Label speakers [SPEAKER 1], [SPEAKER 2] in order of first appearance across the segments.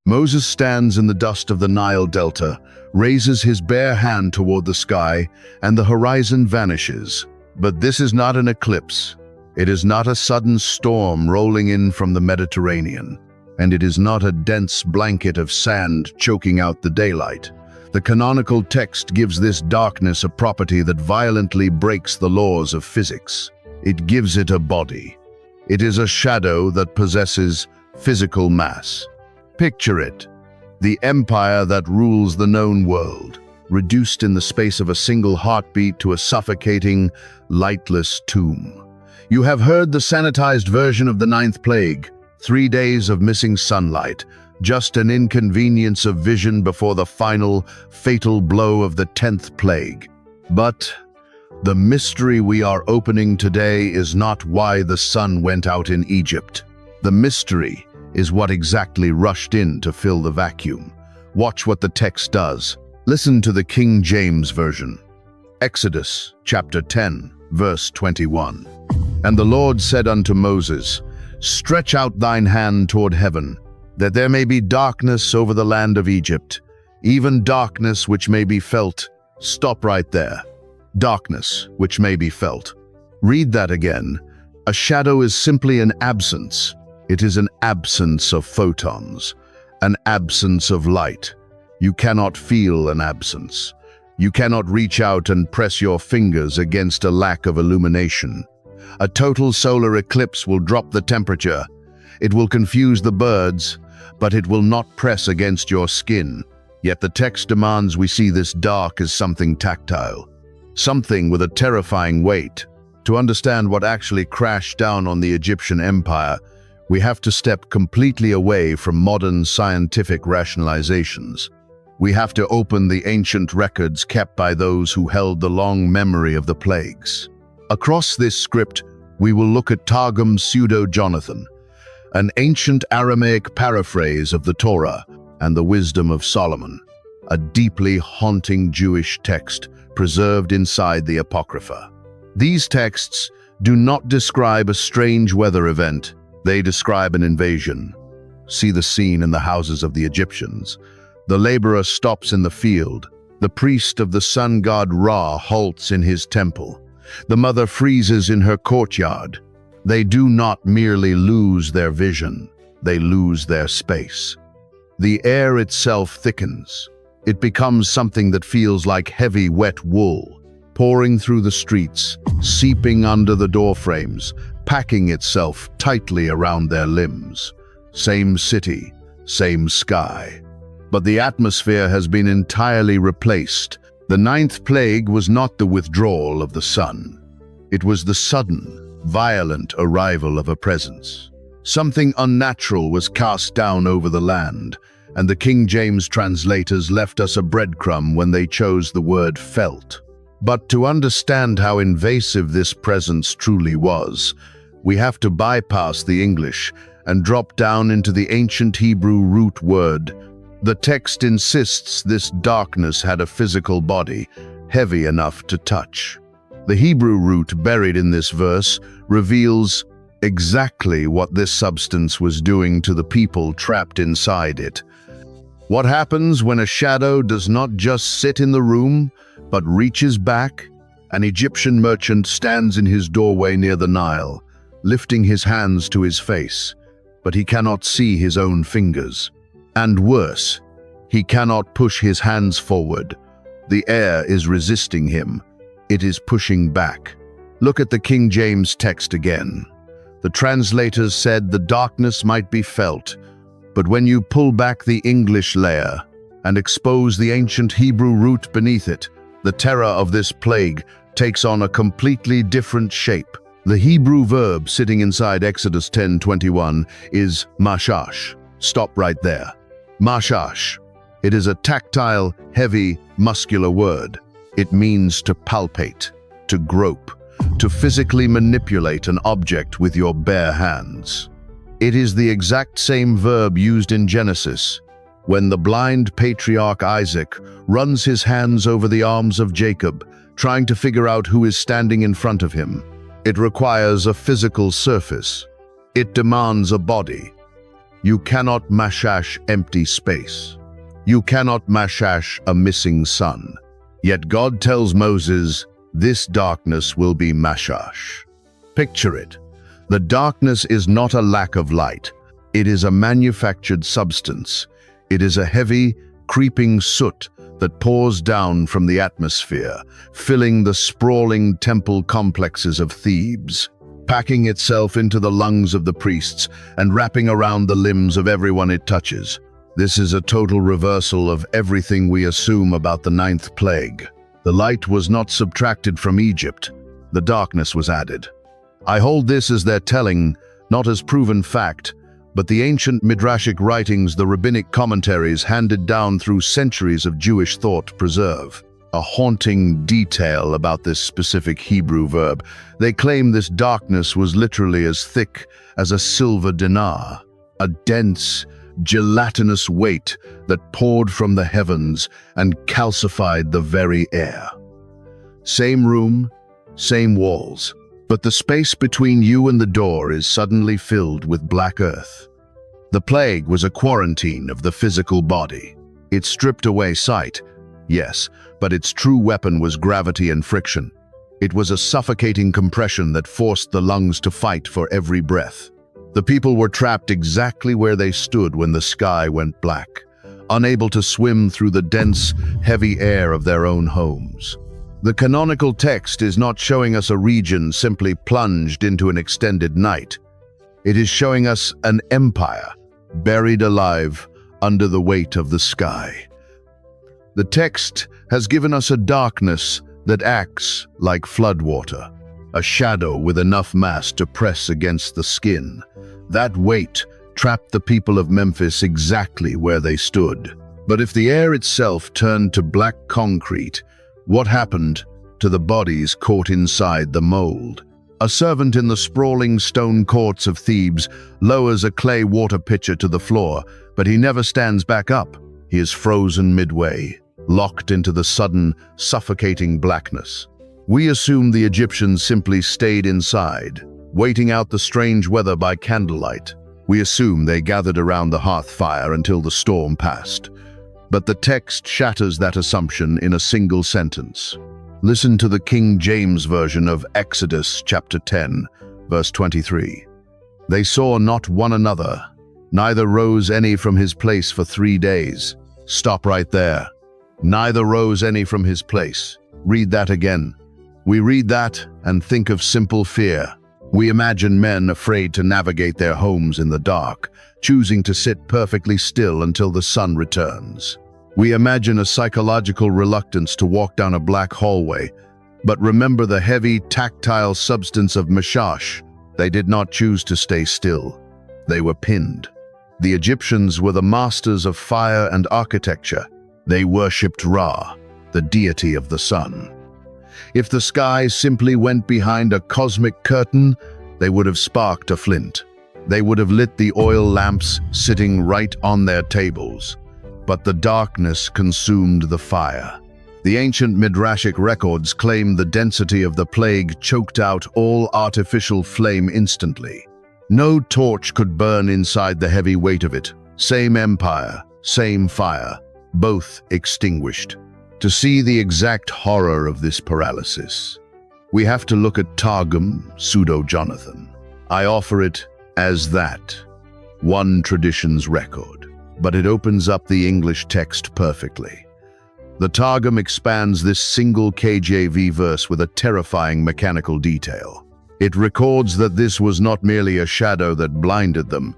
[SPEAKER 1] Moses stands in the dust of the Nile Delta, raises his bare hand toward the sky, and the horizon vanishes. But this is not an eclipse. It is not a sudden storm rolling in from the Mediterranean, and it is not a dense blanket of sand choking out the daylight. The canonical text gives this darkness a property that violently breaks the laws of physics. It gives it a body. It is a shadow that possesses physical mass. Picture it, the empire that rules the known world, reduced in the space of a single heartbeat to a suffocating, lightless tomb. You have heard the sanitized version of the 9th plague, 3 days of missing sunlight, just an inconvenience of vision before the final, fatal blow of the 10th plague. But the mystery we are opening today is not why the sun went out in Egypt. The mystery is what exactly rushed in to fill the vacuum. Watch what the text does. Listen to the King James Version. Exodus chapter 10, verse 21. And the Lord said unto Moses, Stretch out thine hand toward heaven, that there may be darkness over the land of Egypt, even darkness which may be felt. Stop right there. Darkness which may be felt. Read that again. A shadow is simply an absence. It is an absence of photons, an absence of light. You cannot feel an absence. You cannot reach out and press your fingers against a lack of illumination. A total solar eclipse will drop the temperature. It will confuse the birds, but it will not press against your skin. Yet the text demands we see this dark as something tactile, something with a terrifying weight. To understand what actually crashed down on the Egyptian empire, we have to step completely away from modern scientific rationalizations. We have to open the ancient records kept by those who held the long memory of the plagues. Across this script, we will look at Targums Pseudo-Jonathan, an ancient Aramaic paraphrase of the Torah and the wisdom of Solomon, a deeply haunting Jewish text preserved inside the Apocrypha. These texts do not describe a strange weather event. They describe an invasion. See the scene in the houses of the Egyptians. The laborer stops in the field. The priest of the sun god Ra halts in his temple. The mother freezes in her courtyard. They do not merely lose their vision, they lose their space. The air itself thickens. It becomes something that feels like heavy, wet wool, pouring through the streets, seeping under the doorframes, packing itself tightly around their limbs. Same city, same sky. But the atmosphere has been entirely replaced. The 9th plague was not the withdrawal of the sun. It was the sudden, violent arrival of a presence. Something unnatural was cast down over the land, and the King James translators left us a breadcrumb when they chose the word felt. But to understand how invasive this presence truly was, we have to bypass the English and drop down into the ancient Hebrew root word. The text insists this darkness had a physical body, heavy enough to touch. The Hebrew root buried in this verse reveals exactly what this substance was doing to the people trapped inside it. What happens when a shadow does not just sit in the room, but reaches back? An Egyptian merchant stands in his doorway near the Nile, lifting his hands to his face, but he cannot see his own fingers. And worse, he cannot push his hands forward. The air is resisting him. It is pushing back. Look at the King James text again. The translators said the darkness might be felt, but when you pull back the English layer and expose the ancient Hebrew root beneath it, the terror of this plague takes on a completely different shape. The Hebrew verb sitting inside Exodus 10:21 is mashash. Stop right there. Mashash. It is a tactile, heavy, muscular word. It means to palpate, to grope, to physically manipulate an object with your bare hands. It is the exact same verb used in Genesis, when the blind patriarch Isaac runs his hands over the arms of Jacob, trying to figure out who is standing in front of him. It requires a physical surface. It demands a body. You cannot mashash empty space. You cannot mashash a missing sun. Yet God tells Moses, this darkness will be mashash. Picture it. The darkness is not a lack of light. It is a manufactured substance. It is a heavy, creeping soot that pours down from the atmosphere, filling the sprawling temple complexes of Thebes, packing itself into the lungs of the priests and wrapping around the limbs of everyone it touches. This is a total reversal of everything we assume about the ninth plague. The light was not subtracted from Egypt. The darkness was added. I hold this as their telling, not as proven fact, but the ancient midrashic writings, the rabbinic commentaries handed down through centuries of Jewish thought preserve a haunting detail about this specific Hebrew verb. They claim this darkness was literally as thick as a silver dinar, a dense, gelatinous weight that poured from the heavens and calcified the very air. Same room, same walls, but the space between you and the door is suddenly filled with black earth. The plague was a quarantine of the physical body. It stripped away sight, yes, but its true weapon was gravity and friction. It was a suffocating compression that forced the lungs to fight for every breath. The people were trapped exactly where they stood when the sky went black, unable to swim through the dense, heavy air of their own homes. The canonical text is not showing us a region simply plunged into an extended night. It is showing us an empire buried alive under the weight of the sky. The text has given us a darkness that acts like floodwater, a shadow with enough mass to press against the skin. That weight trapped the people of Memphis exactly where they stood. But if the air itself turned to black concrete, what happened to the bodies caught inside the mold? A servant in the sprawling stone courts of Thebes lowers a clay water pitcher to the floor, but he never stands back up. He is frozen midway, locked into the sudden, suffocating blackness. We assume the Egyptians simply stayed inside, waiting out the strange weather by candlelight. We assume they gathered around the hearth fire until the storm passed. But the text shatters that assumption in a single sentence. Listen to the King James Version of Exodus chapter 10, verse 23. They saw not one another, neither rose any from his place for 3 days. Stop right there. Neither rose any from his place. Read that again. We read that and think of simple fear. We imagine men afraid to navigate their homes in the dark, choosing to sit perfectly still until the sun returns. We imagine a psychological reluctance to walk down a black hallway, but remember the heavy, tactile substance of mashash. They did not choose to stay still. They were pinned. The Egyptians were the masters of fire and architecture. They worshipped Ra, the deity of the sun. If the sky simply went behind a cosmic curtain, they would have sparked a flint. They would have lit the oil lamps sitting right on their tables. But the darkness consumed the fire. The ancient midrashic records claim the density of the plague choked out all artificial flame instantly. No torch could burn inside the heavy weight of it. Same empire, same fire, both extinguished. To see the exact horror of this paralysis, we have to look at Targum, pseudo-Jonathan. I offer it as that, one tradition's record, but it opens up the English text perfectly. The Targum expands this single KJV verse with a terrifying mechanical detail. It records that this was not merely a shadow that blinded them,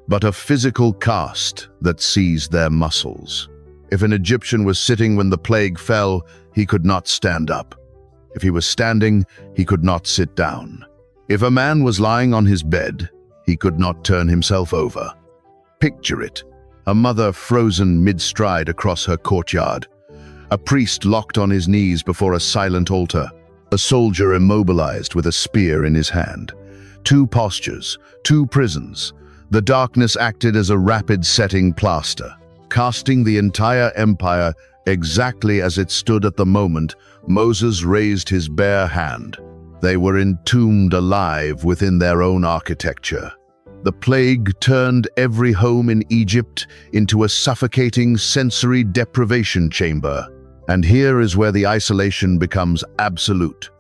[SPEAKER 1] but a physical cast that seized their muscles. If an Egyptian was sitting when the plague fell, he could not stand up. If he was standing, he could not sit down. If a man was lying on his bed, he could not turn himself over. Picture it, a mother frozen mid-stride across her courtyard, a priest locked on his knees before a silent altar, a soldier immobilized with a spear in his hand. Two postures, two prisons. The darkness acted as a rapid-setting plaster, casting the entire empire exactly as it stood at the moment Moses raised his bare hand. They were entombed alive within their own architecture. The plague turned every home in Egypt into a suffocating sensory deprivation chamber. And here is where the isolation becomes absolute.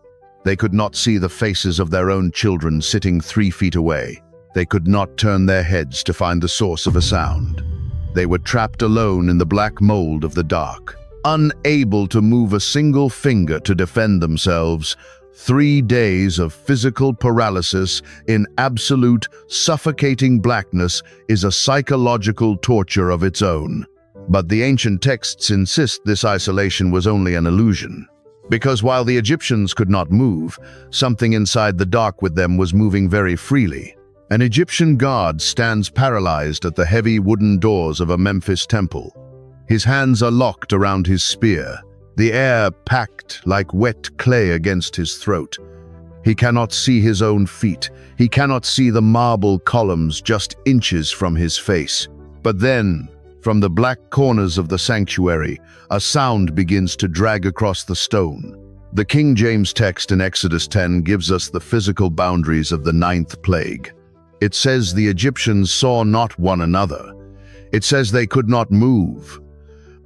[SPEAKER 1] They could not see the faces of their own children sitting 3 feet away. They could not turn their heads to find the source of a sound. They were trapped alone in the black mold of the dark, unable to move a single finger to defend themselves. 3 days of physical paralysis in absolute, suffocating blackness is a psychological torture of its own. But the ancient texts insist this isolation was only an illusion. Because while the Egyptians could not move, something inside the dark with them was moving very freely. An Egyptian god stands paralyzed at the heavy wooden doors of a Memphis temple. His hands are locked around his spear, the air packed like wet clay against his throat. He cannot see his own feet. He cannot see the marble columns just inches from his face. But then, from the black corners of the sanctuary, a sound begins to drag across the stone. The King James text in Exodus 10 gives us the physical boundaries of the 9th plague. It says the Egyptians saw not one another. It says they could not move.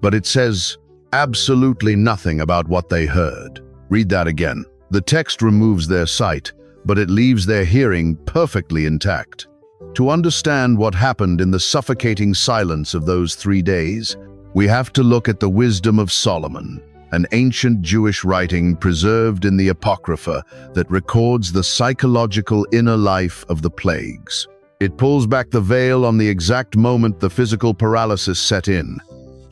[SPEAKER 1] But it says absolutely nothing about what they heard. Read that again. The text removes their sight, but it leaves their hearing perfectly intact. To understand what happened in the suffocating silence of those 3 days, we have to look at the Wisdom of Solomon, an ancient Jewish writing preserved in the Apocrypha that records the psychological inner life of the plagues. It pulls back the veil on the exact moment the physical paralysis set in.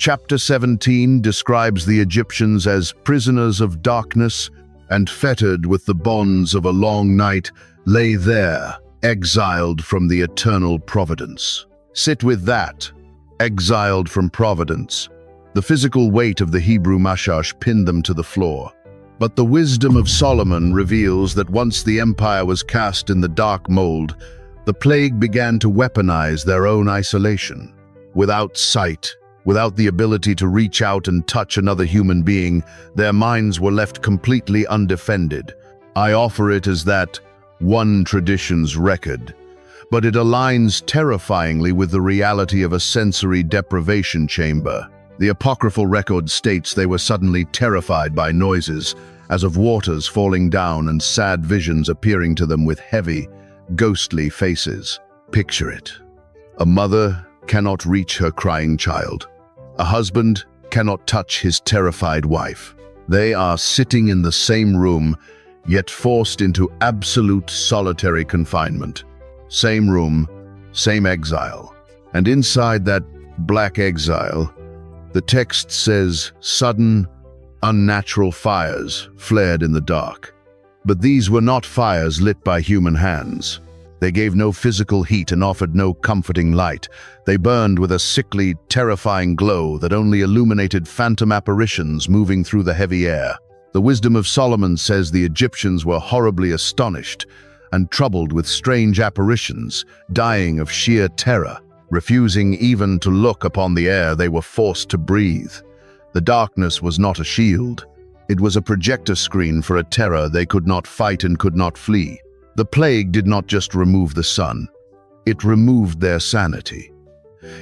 [SPEAKER 1] Chapter 17 describes the Egyptians as prisoners of darkness and fettered with the bonds of a long night, lay there, exiled from the eternal providence. Sit with that, exiled from providence. The physical weight of the Hebrew mashash pinned them to the floor. But the Wisdom of Solomon reveals that once the empire was cast in the dark mold, the plague began to weaponize their own isolation. Without sight, without the ability to reach out and touch another human being, their minds were left completely undefended. I offer it as that one tradition's record, but it aligns terrifyingly with the reality of a sensory deprivation chamber. The apocryphal record states they were suddenly terrified by noises, as of waters falling down and sad visions appearing to them with heavy, ghostly faces. Picture it. A mother cannot reach her crying child. A husband cannot touch his terrified wife. They are sitting in the same room, yet forced into absolute solitary confinement. Same room, same exile. And inside that black exile, the text says sudden, unnatural fires flared in the dark. But these were not fires lit by human hands. They gave no physical heat and offered no comforting light. They burned with a sickly, terrifying glow that only illuminated phantom apparitions moving through the heavy air. The Wisdom of Solomon says the Egyptians were horribly astonished and troubled with strange apparitions, dying of sheer terror, refusing even to look upon the air they were forced to breathe. The darkness was not a shield. It was a projector screen for a terror they could not fight and could not flee. The plague did not just remove the sun. It removed their sanity.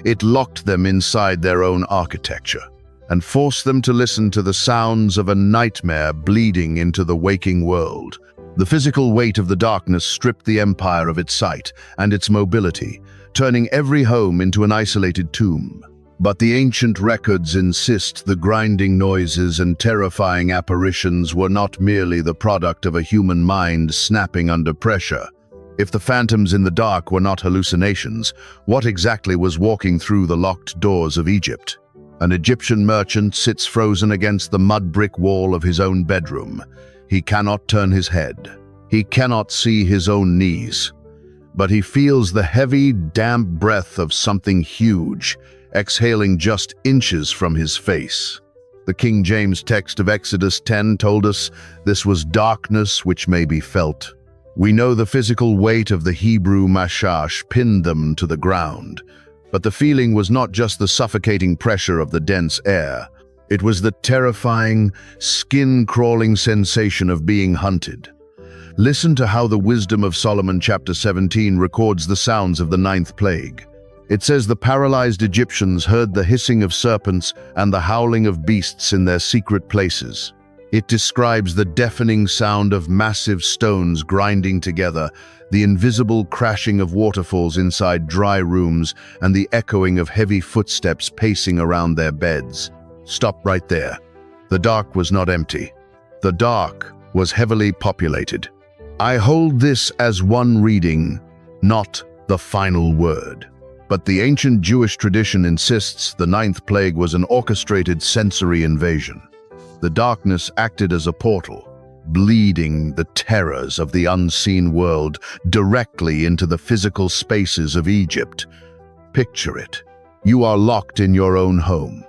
[SPEAKER 1] It locked them inside their own architecture and forced them to listen to the sounds of a nightmare bleeding into the waking world. The physical weight of the darkness stripped the empire of its sight and its mobility, turning every home into an isolated tomb. But the ancient records insist the grinding noises and terrifying apparitions were not merely the product of a human mind snapping under pressure. If the phantoms in the dark were not hallucinations, what exactly was walking through the locked doors of Egypt? An Egyptian merchant sits frozen against the mud brick wall of his own bedroom. He cannot turn his head. He cannot see his own knees. But he feels the heavy, damp breath of something huge, exhaling just inches from his face. The King James text of Exodus 10 told us this was darkness which may be felt. We know the physical weight of the Hebrew mashash pinned them to the ground, but the feeling was not just the suffocating pressure of the dense air. It was the terrifying, skin-crawling sensation of being hunted. Listen to how the Wisdom of Solomon chapter 17 records the sounds of the ninth plague. It says the paralyzed Egyptians heard the hissing of serpents and the howling of beasts in their secret places. It describes the deafening sound of massive stones grinding together, the invisible crashing of waterfalls inside dry rooms, and the echoing of heavy footsteps pacing around their beds. Stop right there. The dark was not empty. The dark was heavily populated. I hold this as one reading, not the final word. But the ancient Jewish tradition insists the ninth plague was an orchestrated sensory invasion. The darkness acted as a portal, bleeding the terrors of the unseen world directly into the physical spaces of Egypt. Picture it. You are locked in your own home.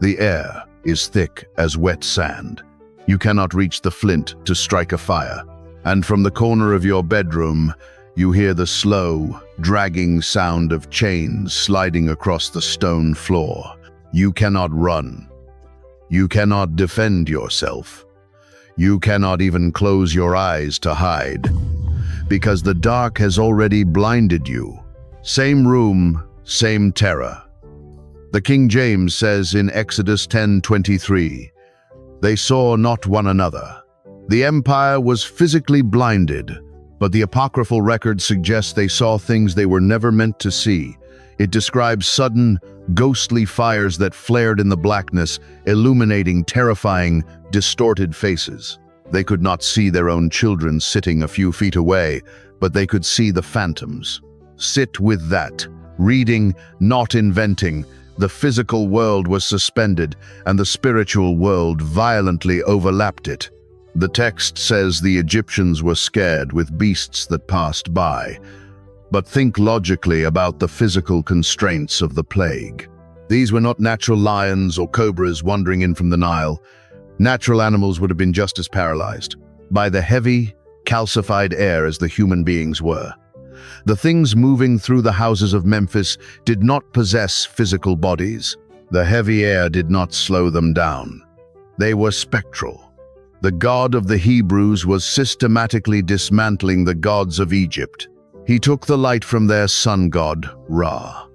[SPEAKER 1] The air is thick as wet sand. You cannot reach the flint to strike a fire. And from the corner of your bedroom, you hear the slow, dragging sound of chains sliding across the stone floor. You cannot run. You cannot defend yourself. You cannot even close your eyes to hide, because the dark has already blinded you. Same room, same terror. The King James says in Exodus 10:23, "They saw not one another." The empire was physically blinded, but the apocryphal record suggests they saw things they were never meant to see. It describes sudden, ghostly fires that flared in the blackness, illuminating terrifying, distorted faces. They could not see their own children sitting a few feet away, but they could see the phantoms. Sit with that. Reading, not inventing. The physical world was suspended, and the spiritual world violently overlapped it. The text says the Egyptians were scared with beasts that passed by. But think logically about the physical constraints of the plague. These were not natural lions or cobras wandering in from the Nile. Natural animals would have been just as paralyzed by the heavy, calcified air as the human beings were. The things moving through the houses of Memphis did not possess physical bodies. The heavy air did not slow them down. They were spectral. The God of the Hebrews was systematically dismantling the gods of Egypt. He took the light from their sun god, Ra.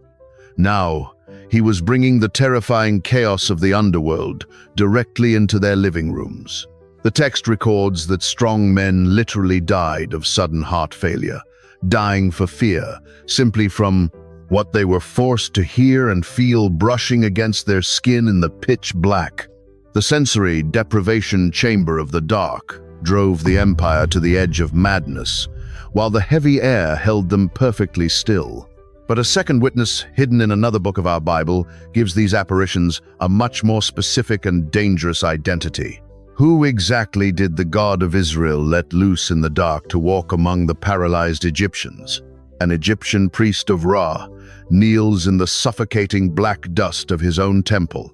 [SPEAKER 1] Now, he was bringing the terrifying chaos of the underworld directly into their living rooms. The text records that strong men literally died of sudden heart failure, dying for fear, simply from what they were forced to hear and feel brushing against their skin in the pitch black. The sensory deprivation chamber of the dark drove the empire to the edge of madness, while the heavy air held them perfectly still. But a second witness hidden in another book of our Bible gives these apparitions a much more specific and dangerous identity. Who exactly did the God of Israel let loose in the dark to walk among the paralyzed Egyptians? An Egyptian priest of Ra kneels in the suffocating black dust of his own temple.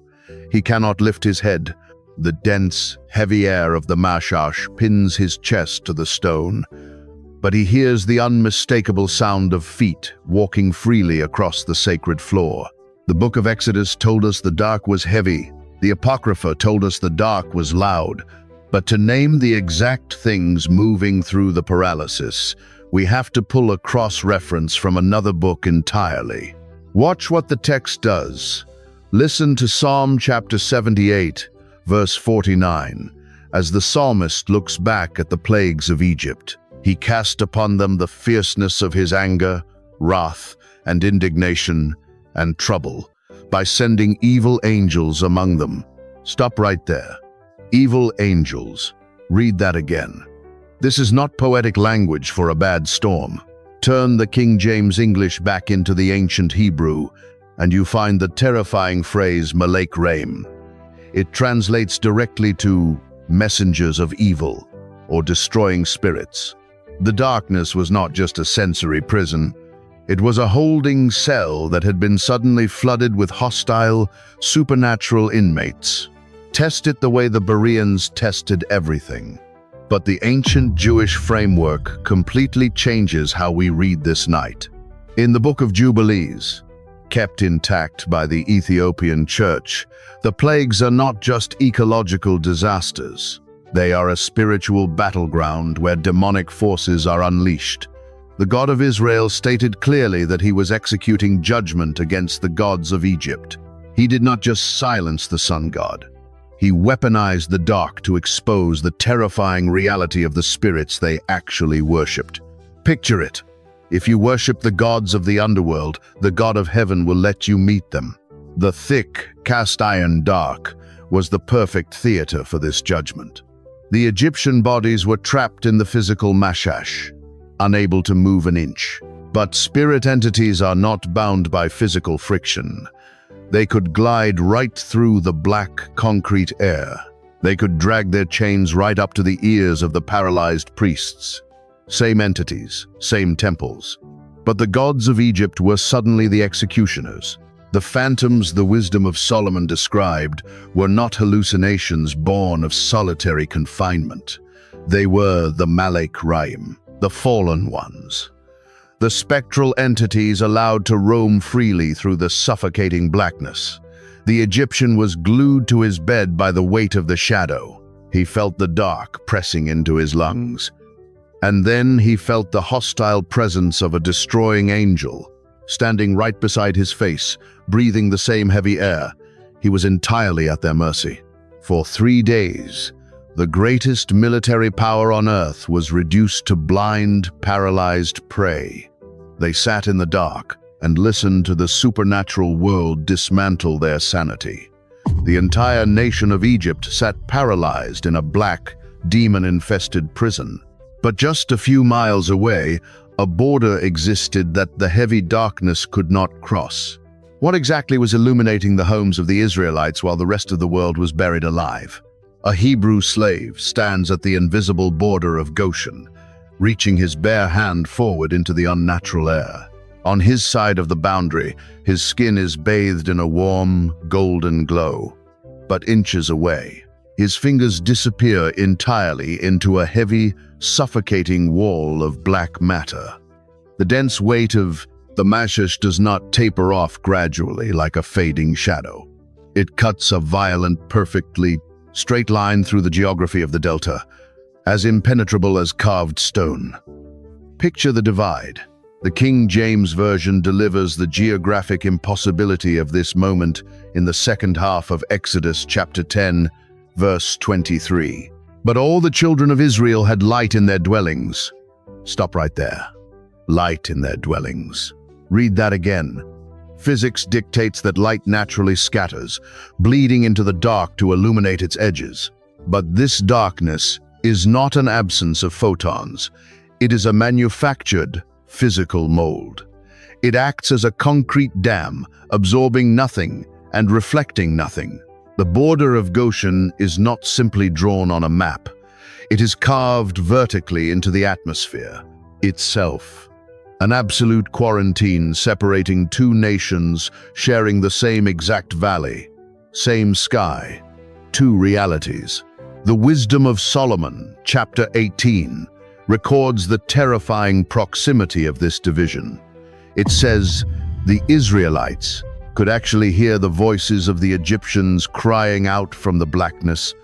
[SPEAKER 1] He cannot lift his head. The dense, heavy air of the mashash pins his chest to the stone. But he hears the unmistakable sound of feet walking freely across the sacred floor. The book of Exodus told us the dark was heavy. The Apocrypha told us the dark was loud. But to name the exact things moving through the paralysis, we have to pull a cross-reference from another book entirely. Watch what the text does. Listen to Psalm chapter 78, verse 49, as the psalmist looks back at the plagues of Egypt. He cast upon them the fierceness of his anger, wrath, and indignation, and trouble, by sending evil angels among them. Stop right there. Evil angels. Read that again. This is not poetic language for a bad storm. Turn the King James English back into the ancient Hebrew, and you find the terrifying phrase malake raim. It translates directly to messengers of evil or destroying spirits. The darkness was not just a sensory prison. It was a holding cell that had been suddenly flooded with hostile, supernatural inmates. Test it the way the Bereans tested everything. But the ancient Jewish framework completely changes how we read this night. In the Book of Jubilees, kept intact by the Ethiopian church, the plagues are not just ecological disasters. They are a spiritual battleground where demonic forces are unleashed. The God of Israel stated clearly that he was executing judgment against the gods of Egypt. He did not just silence the sun god. He weaponized the dark to expose the terrifying reality of the spirits they actually worshipped. Picture it. If you worship the gods of the underworld, the God of heaven will let you meet them. The thick, cast-iron dark was the perfect theater for this judgment. The Egyptian bodies were trapped in the physical mashash, unable to move an inch. But spirit entities are not bound by physical friction. They could glide right through the black, concrete air. They could drag their chains right up to the ears of the paralyzed priests. Same entities, same temples. But the gods of Egypt were suddenly the executioners. The phantoms the wisdom of Solomon described were not hallucinations born of solitary confinement. They were the malake raim, the fallen ones. The spectral entities allowed to roam freely through the suffocating blackness. The Egyptian was glued to his bed by the weight of the shadow. He felt the dark pressing into his lungs. And then he felt the hostile presence of a destroying angel, standing right beside his face, breathing the same heavy air. He was entirely at their mercy. For 3 days, the greatest military power on earth was reduced to blind, paralyzed prey. They sat in the dark and listened to the supernatural world dismantle their sanity. The entire nation of Egypt sat paralyzed in a black, demon-infested prison. But just a few miles away, a border existed that the heavy darkness could not cross. What exactly was illuminating the homes of the Israelites while the rest of the world was buried alive? A Hebrew slave stands at the invisible border of Goshen, reaching his bare hand forward into the unnatural air. On his side of the boundary, his skin is bathed in a warm, golden glow. But inches away, his fingers disappear entirely into a heavy, suffocating wall of black matter. The dense weight of the mashash does not taper off gradually like a fading shadow. It cuts a violent, perfectly straight line through the geography of the delta, as impenetrable as carved stone. Picture the divide. The King James Version delivers the geographic impossibility of this moment in the second half of Exodus chapter 10, verse 23. But all the children of Israel had light in their dwellings. Stop right there. Light in their dwellings. Read that again. Physics dictates that light naturally scatters, bleeding into the dark to illuminate its edges. But this darkness is not an absence of photons. It is a manufactured, physical mold. It acts as a concrete dam, absorbing nothing and reflecting nothing. The border of Goshen is not simply drawn on a map. It is carved vertically into the atmosphere itself. An absolute quarantine separating two nations sharing the same exact valley, same sky, two realities. The Wisdom of Solomon, chapter 18, records the terrifying proximity of this division. It says, the Israelites could actually hear the voices of the Egyptians crying out from the blackness,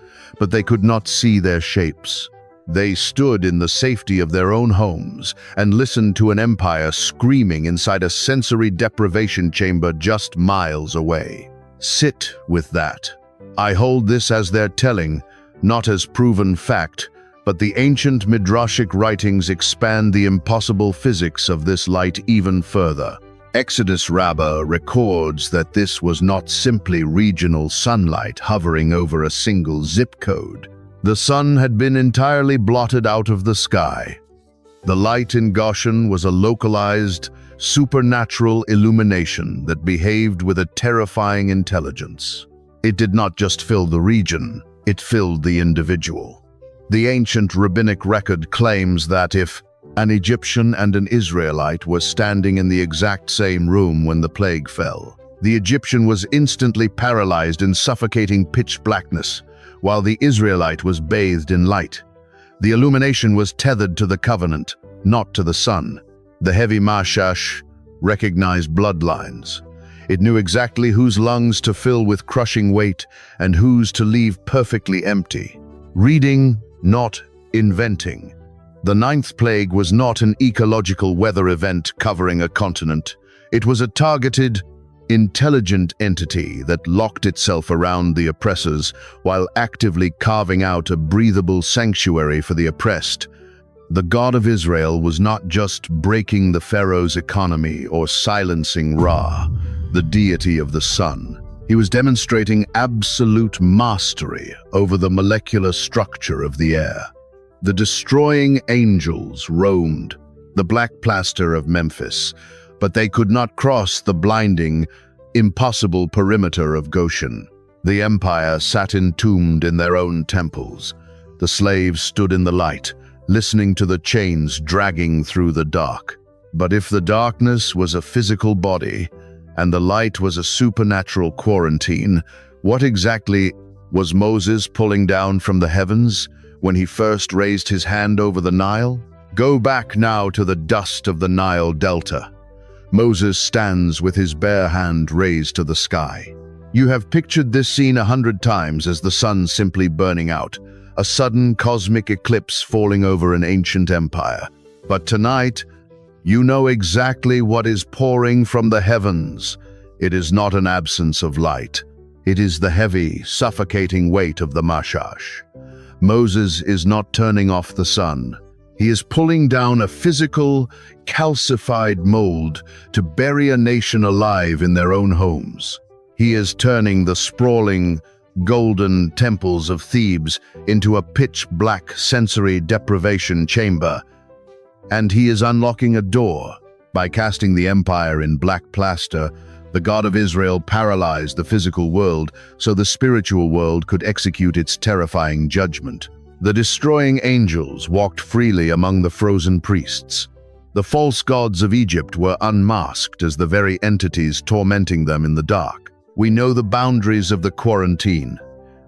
[SPEAKER 1] but they could not see their shapes. They stood in the safety of their own homes and listened to an empire screaming inside a sensory deprivation chamber just miles away. Sit with that. I hold this as their telling, not as proven fact, but the ancient midrashic writings expand the impossible physics of this light even further. Exodus Rabbah records that this was not simply regional sunlight hovering over a single zip code. The sun had been entirely blotted out of the sky. The light in Goshen was a localized, supernatural illumination that behaved with a terrifying intelligence. It did not just fill the region, it filled the individual. The ancient rabbinic record claims that if an Egyptian and an Israelite were standing in the exact same room when the plague fell, the Egyptian was instantly paralyzed in suffocating pitch blackness, while the Israelite was bathed in light. The illumination was tethered to the covenant, not to the sun. The heavy mashash recognized bloodlines. It knew exactly whose lungs to fill with crushing weight and whose to leave perfectly empty. Reading, not inventing. The ninth plague was not an ecological weather event covering a continent. It was a targeted, intelligent entity that locked itself around the oppressors while actively carving out a breathable sanctuary for the oppressed. The God of Israel was not just breaking the Pharaoh's economy or silencing Ra, the deity of the sun. He was demonstrating absolute mastery over the molecular structure of the air. The destroying angels roamed the black plaster of Memphis, but they could not cross the blinding, impossible perimeter of Goshen. The empire sat entombed in their own temples. The slaves stood in the light, listening to the chains dragging through the dark. But if the darkness was a physical body, and the light was a supernatural quarantine, what exactly was Moses pulling down from the heavens when he first raised his hand over the Nile? Go back now to the dust of the Nile Delta. Moses stands with his bare hand raised to the sky. You have pictured this scene 100 times as the sun simply burning out, a sudden cosmic eclipse falling over an ancient empire. But tonight, you know exactly what is pouring from the heavens. It is not an absence of light. It is the heavy, suffocating weight of the mashash. Moses is not turning off the sun. He is pulling down a physical, calcified mold to bury a nation alive in their own homes. He is turning the sprawling, golden temples of Thebes into a pitch-black sensory deprivation chamber. And he is unlocking a door. By casting the empire in black plaster, the God of Israel paralyzed the physical world so the spiritual world could execute its terrifying judgment. The destroying angels walked freely among the frozen priests. The false gods of Egypt were unmasked as the very entities tormenting them in the dark. We know the boundaries of the quarantine.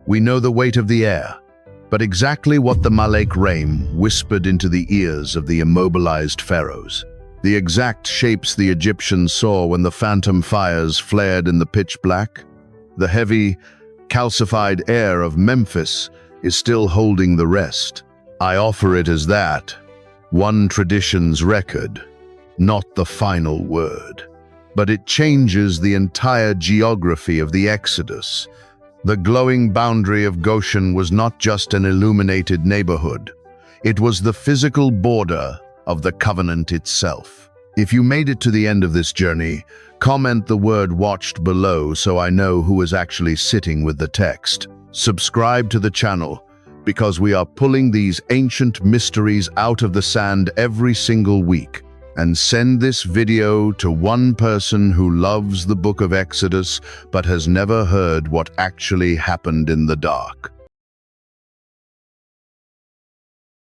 [SPEAKER 1] We know the weight of the air. But exactly what the malake raim whispered into the ears of the immobilized pharaohs. The exact shapes the Egyptians saw when the phantom fires flared in the pitch black. The heavy, calcified air of Memphis is still holding the rest. I offer it as that, one tradition's record, not the final word. But it changes the entire geography of the Exodus. The glowing boundary of Goshen was not just an illuminated neighborhood. It was the physical border of the covenant itself. If you made it to the end of this journey, comment the word "watched" below so I know who is actually sitting with the text. Subscribe to the channel because we are pulling these ancient mysteries out of the sand every single week. And send this video to one person who loves the book of Exodus but has never heard what actually happened in the dark.